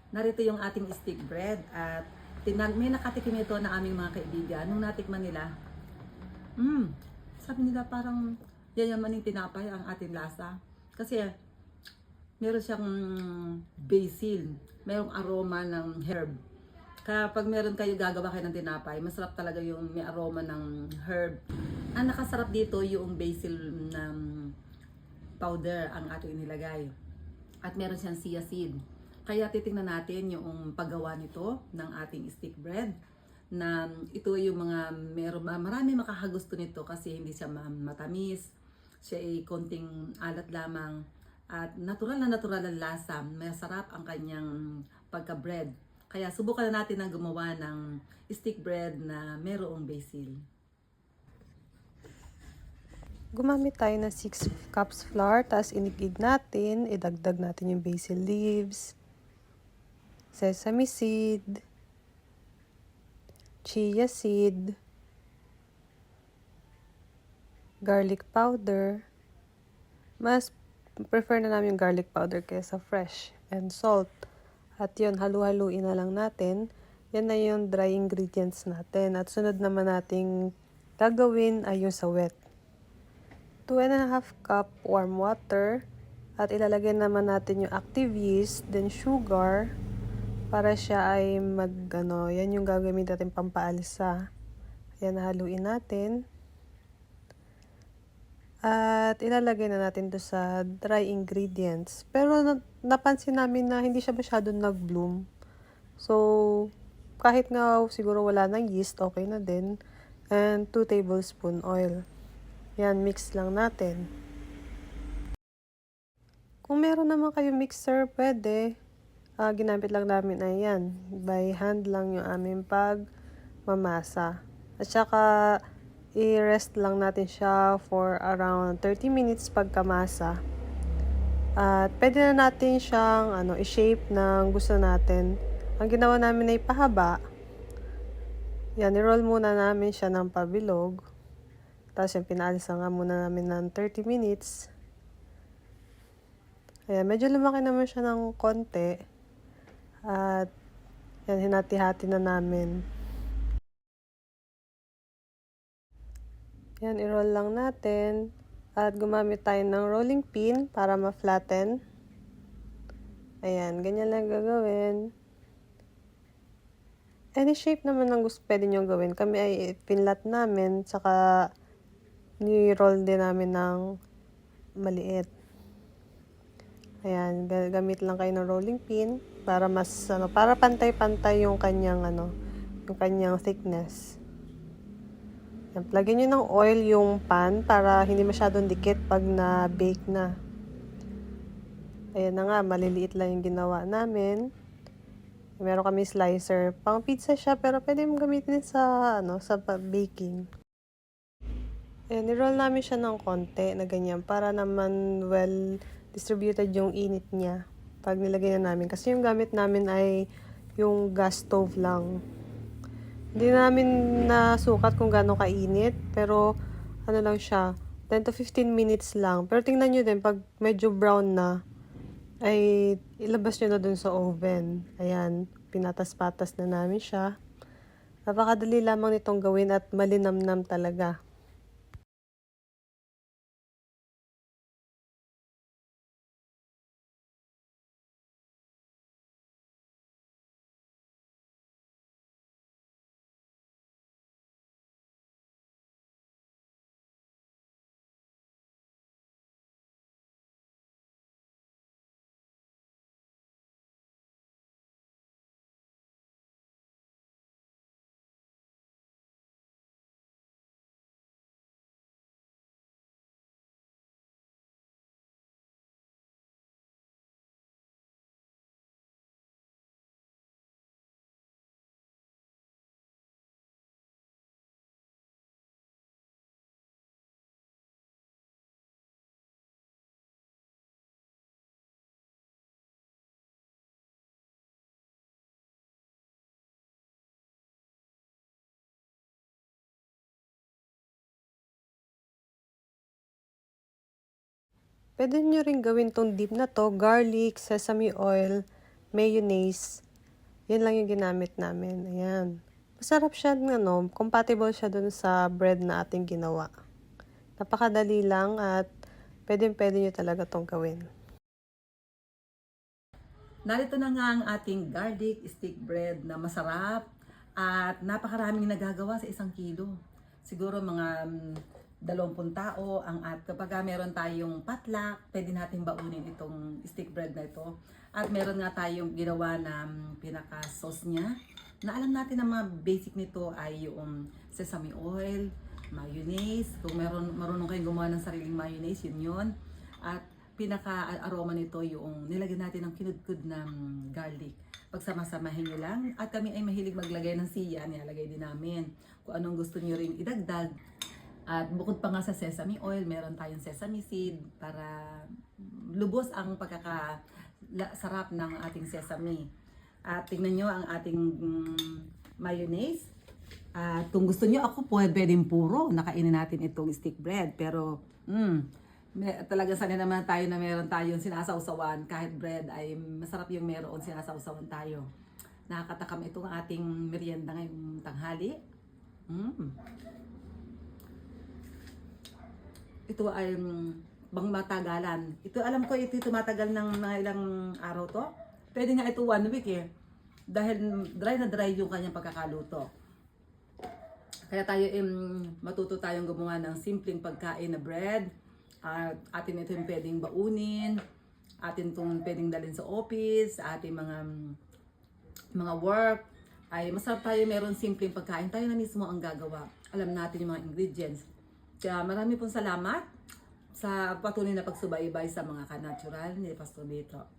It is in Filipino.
Narito yung ating stick bread at may nakatikim ito na aming mga kaibigan. Nung natikman nila, sabi nila parang yayamaning tinapay ang ating lasa. Kasi meron siyang basil, merong aroma ng herb. Kapag meron kayo gagawa kayo ng tinapay, masarap talaga yung may aroma ng herb. Ang nakasarap dito yung basil na powder ang ating inilagay. At meron siyang chia seed. Kaya titingnan natin yung paggawa nito ng ating stick bread na ito yung mga marami makakagusto nito kasi hindi siya matamis. Siya ay konting alat lamang at natural ang lasa. Masarap ang kanyang pagka-bread. Kaya subukan na natin na gumawa ng stick bread na merong basil. Gumamit tayo ng 6 cups flour, tapos inigig natin, idagdag natin yung basil leaves, sesame seed, chia seed, garlic powder. Mas prefer na namin yung garlic powder kaysa fresh, and salt. At yun, halu-haluin na lang natin. Yan na yung dry ingredients natin. At sunod naman nating gagawin ay yung sa wet. 2.5 cup warm water. At ilalagay naman natin yung active yeast, then sugar, para siya ay yan yung gagawin natin pampaalsa. Ayan, haluin natin. At ilalagay na natin to sa dry ingredients. Pero napansin namin na hindi siya masyadong nag-bloom. So, kahit nga siguro wala ng yeast, okay na din. And 2 tablespoon oil. Yan, mix lang natin. Kung meron naman kayo mixer, pwede. Ginamit lang namin ay yan. By hand lang yung aming pagmamasa. At saka, i-rest lang natin siya for around 30 minutes pagkamasa. At pwede na natin siyang i-shape ng gusto natin. Ang ginawa namin ay pahaba. Yan, i-roll muna namin siya ng pabilog. Tapos yung pinaalisa nga muna namin ng 30 minutes. Ayan, medyo lumaki naman siya ng konti. At yan, hinati-hati na namin. Yan, i-roll lang natin. At gumamit tayo ng rolling pin para ma-flatten. Ayan, ganyan lang gagawin. Any shape naman ang gusto pwede nyo gawin. Kami ay pinlat namin, saka ni-roll din namin ng maliit. Ayan, gamit lang kayo ng rolling pin para para pantay-pantay yung kanyang yung kanyang thickness. Ayan, plugin nyo ng oil yung pan para hindi masyadong dikit pag na-bake na. Ayan na nga, maliliit lang yung ginawa namin. Meron kami slicer. Pang pizza siya, pero pwede mong gamitin sa baking. Ayan, ni-roll namin siya ng konti na ganyan para naman well distributed yung init niya pag nilagay na namin. Kasi yung gamit namin ay yung gas stove lang. Hindi namin nasukat kung gaano kainit, pero lang siya, 10 to 15 minutes lang. Pero tingnan nyo din, pag medyo brown na, ay ilabas nyo na dun sa oven. Ayan, pinatas-patas na namin siya. Napakadali lamang nitong gawin at malinamnam talaga. Pwede nyo rin gawin tong dip na to, garlic, sesame oil, mayonnaise. Yan lang yung ginamit namin. Ayan. Masarap siya, compatible siya dun sa bread na ating ginawa. Napakadali lang at pwede nyo talaga tong gawin. Narito na nga ang ating garlic stick bread na masarap at napakaraming nagagawa sa 1 kilo. Siguro mga 20 tao ang at kapag meron tayong potluck, pwede natin baunin itong stick bread na ito. At meron nga tayong ginawa na pinaka-sauce niya na alam natin na mga basic nito ay yung sesame oil, mayonnaise. Kung marunong kayong gumawa ng sariling mayonnaise, yun. At pinaka-aroma nito yung nilagyan natin ng kinudkud ng garlic. Pagsamasamahin nyo lang. At kami ay mahilig maglagay ng siya. Nilalagay din namin. Kung anong gusto nyo ring idagdag. At bukod pa nga sa sesame oil, meron tayong sesame seed para lubos ang pagkakasarap ng ating sesame. At tingnan nyo ang ating mayonnaise. At kung gusto nyo, ako pwedeng puro. Nakainin natin itong stick bread. Pero, talaga sanay naman tayo na meron tayong sinasawsawan. Kahit bread ay masarap yung meron sinasawsawan tayo. Nakakatakam ito ang ating merienda ngayong tanghali. Ito ay bang matagalan. Ito alam ko ito tumatagal ng mga ilang araw to. Pwede nga ito 1 week eh. Dahil dry na dry yung kanyang pagkakaluto. Kaya tayo matuto tayong gumawa ng simpleng pagkain na bread. At atin ito yung pwedeng baunin, atin itong pwedeng dalhin sa office, ating mga work, ay masarap tayo meron simpleng pagkain. Tayo na mismo ang gagawa. Alam natin yung mga ingredients. Kaya marami pong salamat sa patuloy na pagsubaybay sa mga ka-natural ni Pastor Vito.